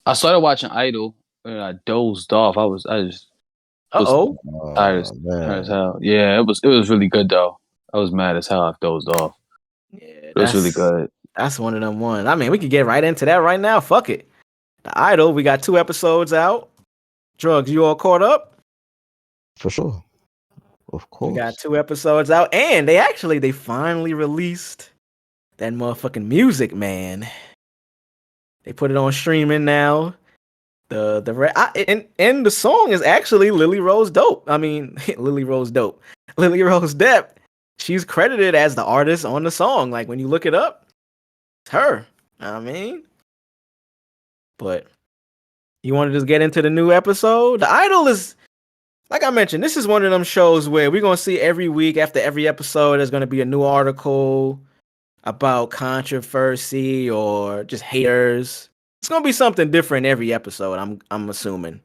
I started watching Idol and I dozed off. I just was Uh-oh. tired as Man. hell. Yeah, it was really good though. I was mad as hell. I dozed off. Yeah, It was really good. that's one of them ones. I mean, we could get right into that right now. Fuck it. The Idol, we got 2 episodes out. Drugs, you all caught up? For sure. Of We got course. 2 episodes out, and they finally released that motherfucking music, man. They put it on streaming now. And the song is actually Lily Rose Dope. I mean, Lily Rose Dope. Lily Rose Depp. She's credited as the artist on the song. Like when you look it up, it's her. I mean, but you want to just get into the new episode? The Idol is, like I mentioned, this is one of them shows where we're gonna see every week after every episode. There's gonna be a new article about controversy or just haters. It's gonna be something different every episode. I'm assuming.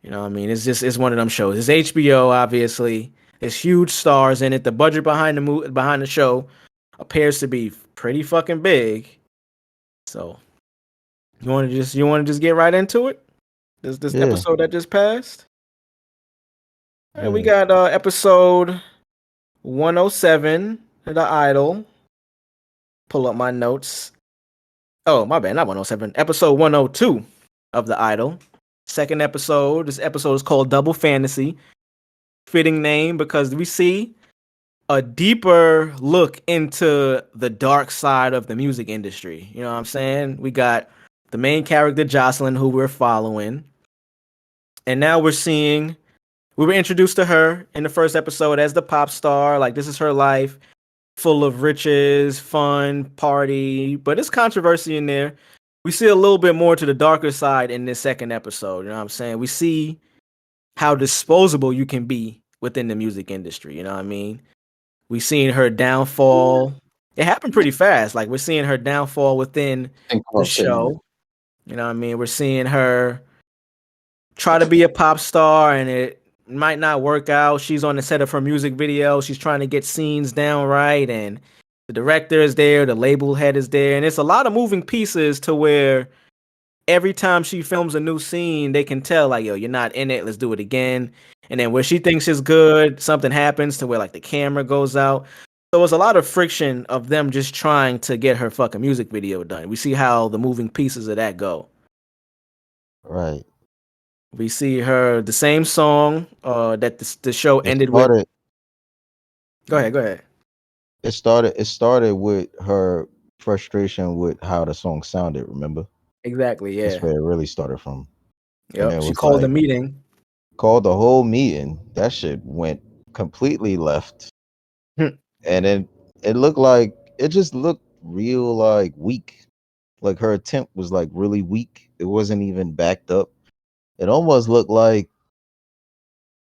You know what I mean? It's one of them shows. It's HBO, obviously. There's huge stars in it. The budget behind the show appears to be pretty fucking big. So you want to just get right into it? This Yeah. episode that just passed. And we Yeah. got episode 107, The Idol. Pull up my notes. Oh, my bad, not 107. Episode 102 of The Idol. Second episode. This episode is called Double Fantasy. Fitting name because we see a deeper look into the dark side of the music industry. You know what I'm saying? We got the main character, Jocelyn, who we're following. And now we were introduced to her in the first episode as the pop star. Like, this is her life, full of riches, fun, party, but it's controversy in there. We see a little bit more to the darker side in this second episode. You know what I'm saying? We see how disposable you can be within the music industry. You know what I mean? We seen her downfall. It happened pretty fast. Like, we're seeing her downfall within Think the about fitting it. show. You know what I mean? We're seeing her try to be a pop star and it might not work out. She's on the set of her music video. She's trying to get scenes down right, and the director is there, the label head is there, and it's a lot of moving pieces to where every time she films a new scene, they can tell, like, yo, you're not in it, let's do it again. And then where she thinks is good, something happens to where, like, the camera goes out. So it's a lot of friction of them just trying to get her fucking music video done. We see how the moving pieces of that go. Right. We see her the same song that the show It ended with. started Go ahead. it started with her frustration with how the song sounded, remember? Exactly, That's yeah. where it really started from. And Yep. it She was called the like meeting. called the whole meeting. That shit went completely left. Hmm. And then it just looked real like weak. Like her attempt was like really weak. It wasn't even backed up. It almost looked like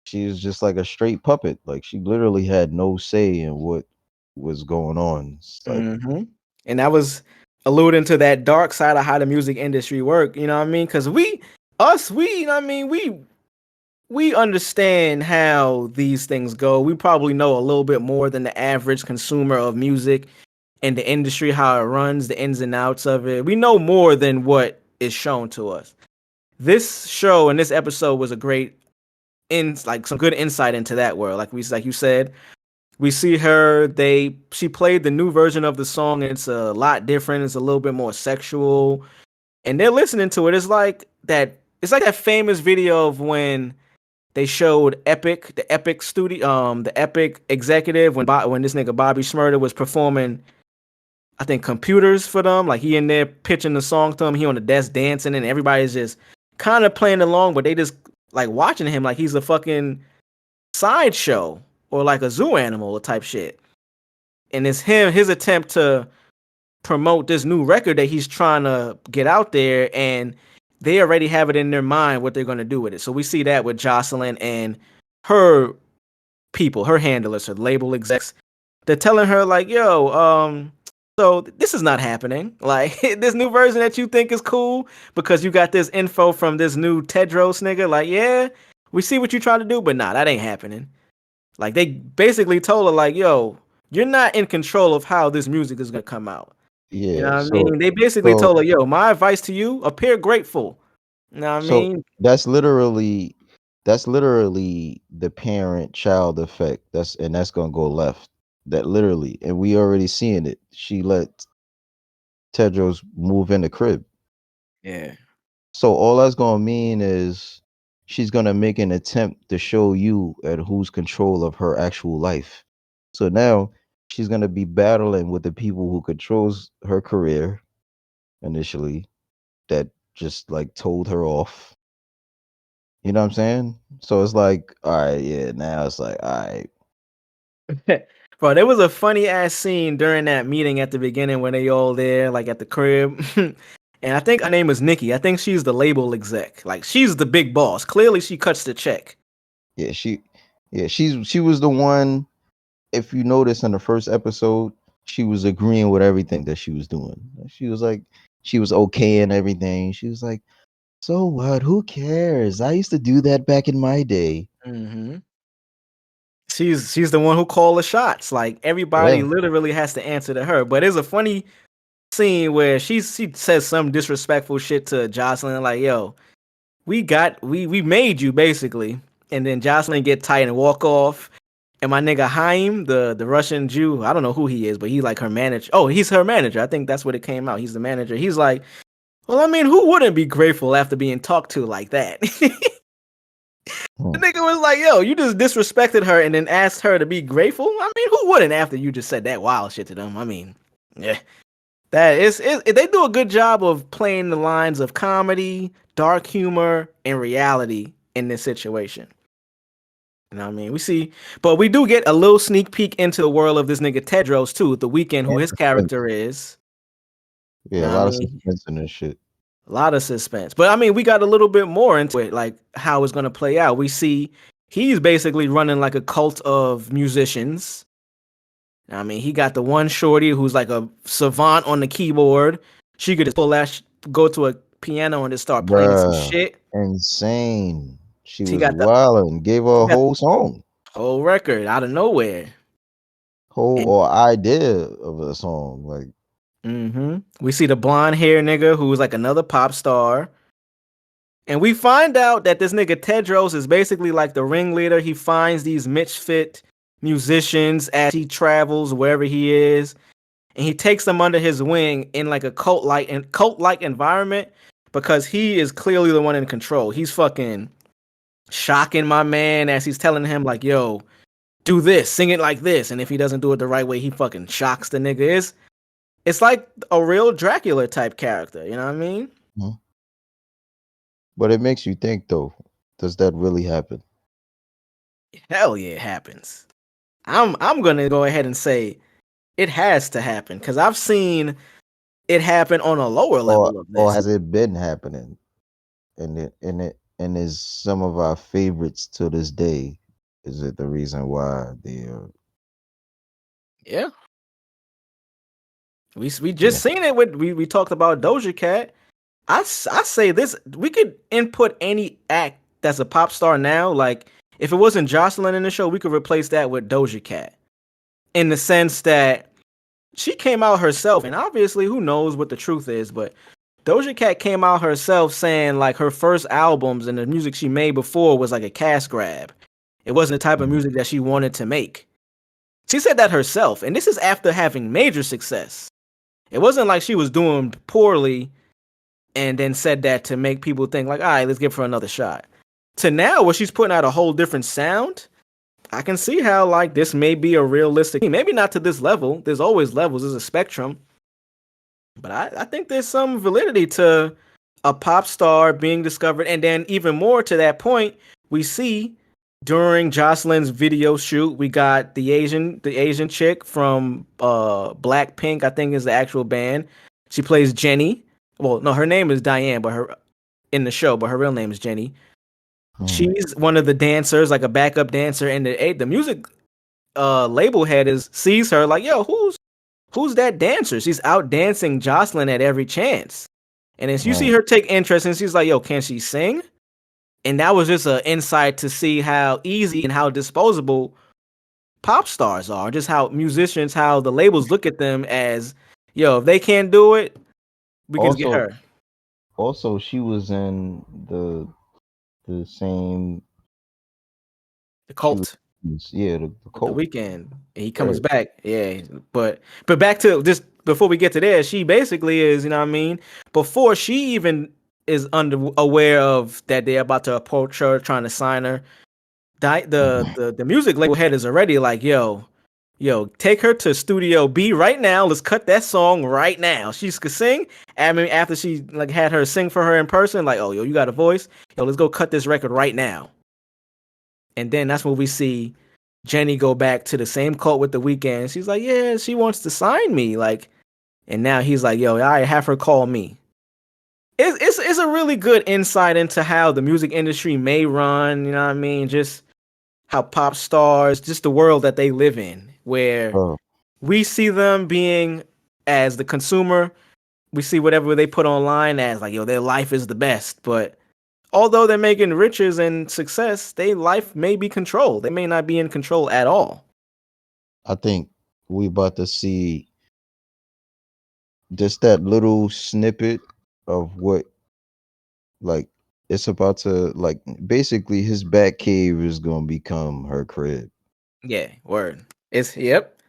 she was just like a straight puppet. Like she literally had no say in what was going on. It's like, Mm-hmm. And that was alluding to that dark side of how the music industry work. You know what I mean? Because you know what I mean, we understand how these things go. We probably know a little bit more than the average consumer of music and the industry, how it runs, the ins and outs of it. We know more than what is shown to us. This show and this episode was a great like some good insight into that world. Like you said, we see her. She played the new version of the song. And it's a lot different. It's a little bit more sexual, and they're listening to it. It's like that. It's like that famous video of when they showed Epic, the Epic executive when this nigga Bobby Shmurda was performing. I think computers for them. Like he in there pitching the song to him. He on the desk dancing, and everybody's just kind of playing along, but they just like watching him like he's a fucking sideshow or like a zoo animal or type shit. And it's his attempt to promote this new record that he's trying to get out there, and they already have it in their mind what they're going to do with it. So we see that with Jocelyn and her people, her handlers, her label execs. They're telling her like, yo, so this is not happening. Like this new version that you think is cool because you got this info from this new Tedros nigga. Like, yeah, we see what you try to do, but nah, that ain't happening. Like they basically told her like, yo, you're not in control of how this music is gonna come out. You know Yeah. what I mean? They basically So told her, yo, my advice to you, appear grateful. You know what I so mean? that's literally the parent child effect. That's gonna go left. That literally, and we already seeing it. She let Tedros move in the crib. Yeah. So all that's gonna mean is she's gonna make an attempt to show you at who's control of her actual life. So now she's gonna be battling with the people who controls her career initially that just like told her off. You know what I'm saying? So it's like, all right, yeah, now it's like, all right. Bro, there was a funny ass scene during that meeting at the beginning when they all there, like at the crib. And I think her name is Nikki. I think she's the label exec. Like she's the big boss. Clearly she cuts the check. Yeah, she was the one, if you notice in the first episode, she was agreeing with everything that she was doing. She was like, she was okay and everything. She was like, so what? Who cares? I used to do that back in my day. Mm-hmm. She's the one who called the shots. Like everybody Yeah. literally has to answer to her. But it's a funny scene where she says some disrespectful shit to Jocelyn, like, yo, we made you basically. And then Jocelyn get tight and walk off. And my nigga Haim, the Russian Jew, I don't know who he is, but he like her manager. Oh, he's her manager. I think that's what it came out. He's the manager. He's like, well, I mean, who wouldn't be grateful after being talked to like that? The Hmm. nigga was like, yo, you just disrespected her and then asked her to be grateful. I mean, who wouldn't after you just said that wild shit to them? I mean, yeah. That is, they do a good job of playing the lines of comedy, dark humor, and reality in this situation. You know what I mean? We see, but we do get a little sneak peek into the world of this nigga Tedros too, the weekend, who And his suspense. character is. You Yeah, a know what I lot of mean? suspense in this shit. A lot of suspense. But I mean, we got a little bit more into it, like how it's gonna play out. We see he's basically running like a cult of musicians. I mean, he got the one shorty who's like a savant on the keyboard. She could just go to a piano and just start playing some Bruh. shit. Insane. She He was got the wild and gave her he a got whole song. whole record out of nowhere. Whole And or idea of a song. Like, we see the blonde hair nigga who's like another pop star. And we find out that this nigga Tedros is basically like the ringleader. He finds these misfit musicians as he travels wherever he is, and he takes them under his wing in like a cult-like environment because he is clearly the one in control. He's fucking shocking my man as he's telling him like, "Yo, do this, sing it like this," and if he doesn't do it the right way, he fucking shocks the nigga. It's like a real Dracula type character. You know what I mean? mhm. But it makes you think though, does that really happen? Hell yeah, it happens. I'm gonna go ahead and say it has to happen because I've seen it happen on a lower Or level of or this. has it been happening? And is some of our favorites to this day. Is it the reason why they Yeah, we yeah. just seen it with we talked about Doja Cat. I say this, we could input any act that's a pop star now. Like if it wasn't Jocelyn in the show, we could replace that with Doja Cat in the sense that she came out herself, and obviously who knows what the truth is, but Doja Cat came out herself saying like her first albums and the music she made before was like a cash grab. It wasn't the type of Mhm. music that she wanted to make. She said that herself, and this is after having major success. It wasn't like she was doing poorly and then said that to make people think like, all right, let's give her another shot. To now, where she's putting out a whole different sound, I can see how like this may be a realistic, maybe not to this level. There's always levels, there's a spectrum, but I think there's some validity to a pop star being discovered, and then even more to that point, we see during Jocelyn's video shoot, we got the Asian chick from Blackpink, I think is the actual band. She plays Jenny. Well, no, her name is Diane, but her in the show, but her real name is Jenny. Mhm. She's one of the dancers, like a backup dancer, and the music label head is sees her like, yo, who's that dancer? She's out dancing Jocelyn at every chance. And as you see Right. her take interest, and she's like, yo, can she sing? And that was just an insight to see how easy and how disposable pop stars are, just how musicians, how the labels look at them as yo, if they can't do it, we can get Also, her. also she was in the same. The She was, cult. yeah, the With the cult. weekend. He comes Right. back. Yeah. But back to just before we get to there, she basically is, you know what I mean? Before she even is aware of that they're about to approach her, trying to sign her, the music label head is already like, yo, take her to Studio B right now. Let's cut that song right now. She could sing. I mean, after she like had her sing for her in person, like, oh, yo, you got a voice. Yo, let's go cut this record right now. And then that's when we see Jenny go back to the same cult with the weekend. She's like, yeah, she wants to sign me. Like, and now he's like, yo, I have her call me. It's a really good insight into how the music industry may run. You know what I mean? Just how pop stars, just the world that they live in, where Oh, we see them being as the consumer. We see whatever they put online as like, yo, their life is the best. But although they're making riches and success, their life may be controlled. They may not be in control at all. I think we about to see just that little snippet of what, like, it's about to, like, basically his back cave is gonna become her crib. Yeah, word. It's yep.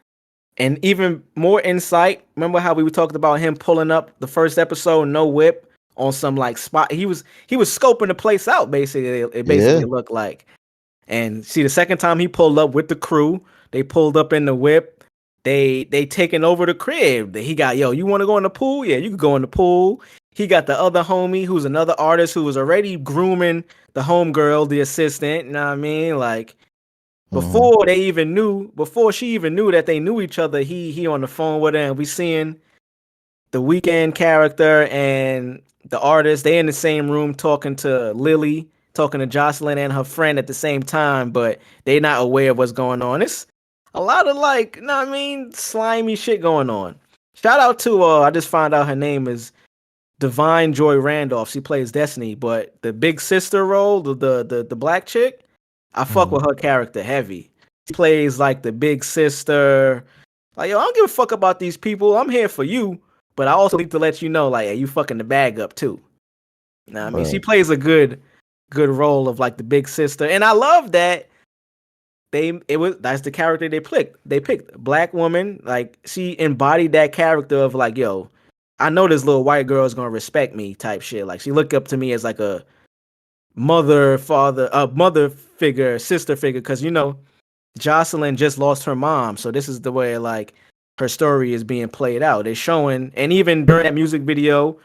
And even more insight. Remember how we talked about him pulling up the first episode, no whip, on some like spot. He was scoping the place out. Basically, it Yeah. basically looked like. And see, the second time he pulled up with the crew, they pulled up in the whip. They taking over the crib. He got, yo, you want to go in the pool? Yeah, you can go in the pool. He got the other homie who's another artist who was already grooming the homegirl, the assistant. You know what I mean? Like Hmm. before she even knew that they knew each other, he on the phone with her, and we seeing the weekend character and the artist. They in the same room talking to Lily, talking to Jocelyn and her friend at the same time, but they not aware of what's going on. It's a lot of like, you know what I mean, slimy shit going on. Shout out to I just found out her name is Divine Joy Randolph. She plays Destiny, but the big sister role, the black chick, I fuck Hmm. with her character heavy. She plays like the big sister. Like, yo, I don't give a fuck about these people. I'm here for you, but I also need to let you know, like, hey, you fucking the bag up too. You know what I mean? She Right. plays a good role of like the big sister, and I love that that's the character they picked. They picked black woman, like she embodied that character of like, yo, I know this little white girl is gonna respect me type shit. Like she looked up to me as like a mother figure, sister figure, because Jocelyn just lost her mom, so this is the way like her story is being played out. They're showing, and even during that music video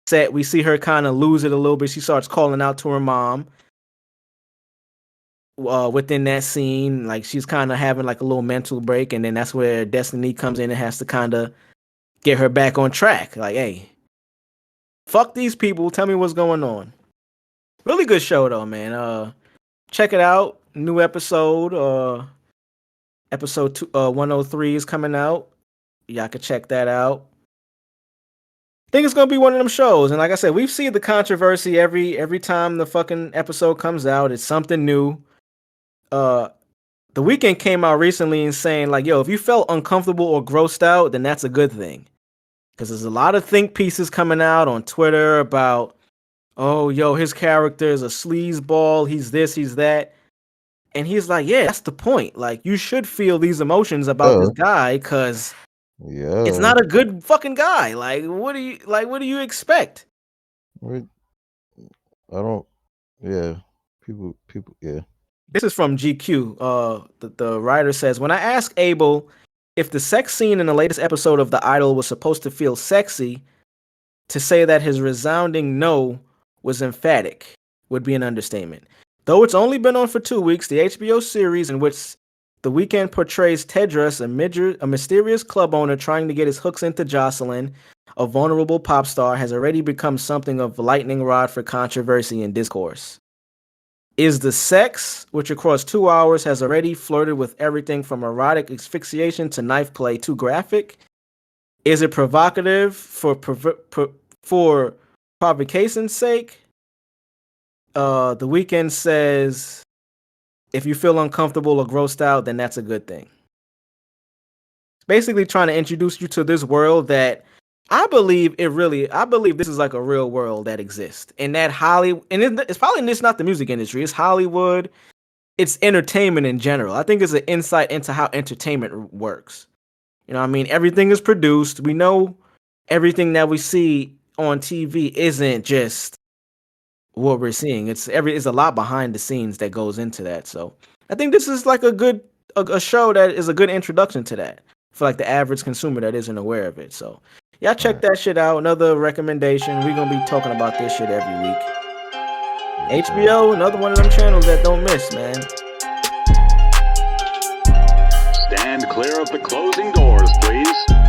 set, we see her kind of lose it a little bit. She starts calling out to her mom. Within that scene, like she's kind of having like a little mental break, and then that's where Destiny comes in and has to kind of get her back on track. Like, hey, fuck these people. Tell me what's going on. Really good show though, man. Check it out. New episode. Episode 103 is coming out. Y'all can check that out. Think it's gonna be one of them shows, and like I said, we've seen the controversy every time the fucking episode comes out. It's something new. Uh, the weekend came out recently and saying like, yo, if you felt uncomfortable or grossed out, then that's a good thing, because there's a lot of think pieces coming out on Twitter about, oh, yo, his character is a sleazeball. He's this, he's that. And he's like, yeah, that's the point. Like, you should feel these emotions about this Yeah. guy because it's Yeah. not a good fucking guy. Like, what do you expect? Right. I don't. Yeah. People. Yeah. This is from GQ. The writer says, when I asked Abel if the sex scene in the latest episode of The Idol was supposed to feel sexy, to say that his resounding no was emphatic would be an understatement. Though it's only been on for 2 weeks, the HBO series in which The Weeknd portrays Tedros, a mysterious club owner trying to get his hooks into Jocelyn, a vulnerable pop star, has already become something of a lightning rod for controversy and discourse. Is the sex, which across 2 hours has already flirted with everything from erotic asphyxiation to knife play, too graphic? Is it provocative for provocation's sake? The Weeknd says, if you feel uncomfortable or grossed out, then that's a good thing. basically trying to introduce you to this world that I believe this is like a real world that exists. And that Hollywood, and it's probably just not the music industry, it's Hollywood, it's entertainment in general. I think it's an insight into how entertainment works. You know what I mean? Everything is produced. We know everything that we see on TV isn't just what we're seeing. It's a lot behind the scenes that goes into that. So I think this is like a show that is a good introduction to that for like the average consumer that isn't aware of it. So yeah, check that shit out. Another recommendation. We're gonna be talking about this shit every week. HBO, another one of them channels that don't miss, man. Stand clear of the closing doors, please.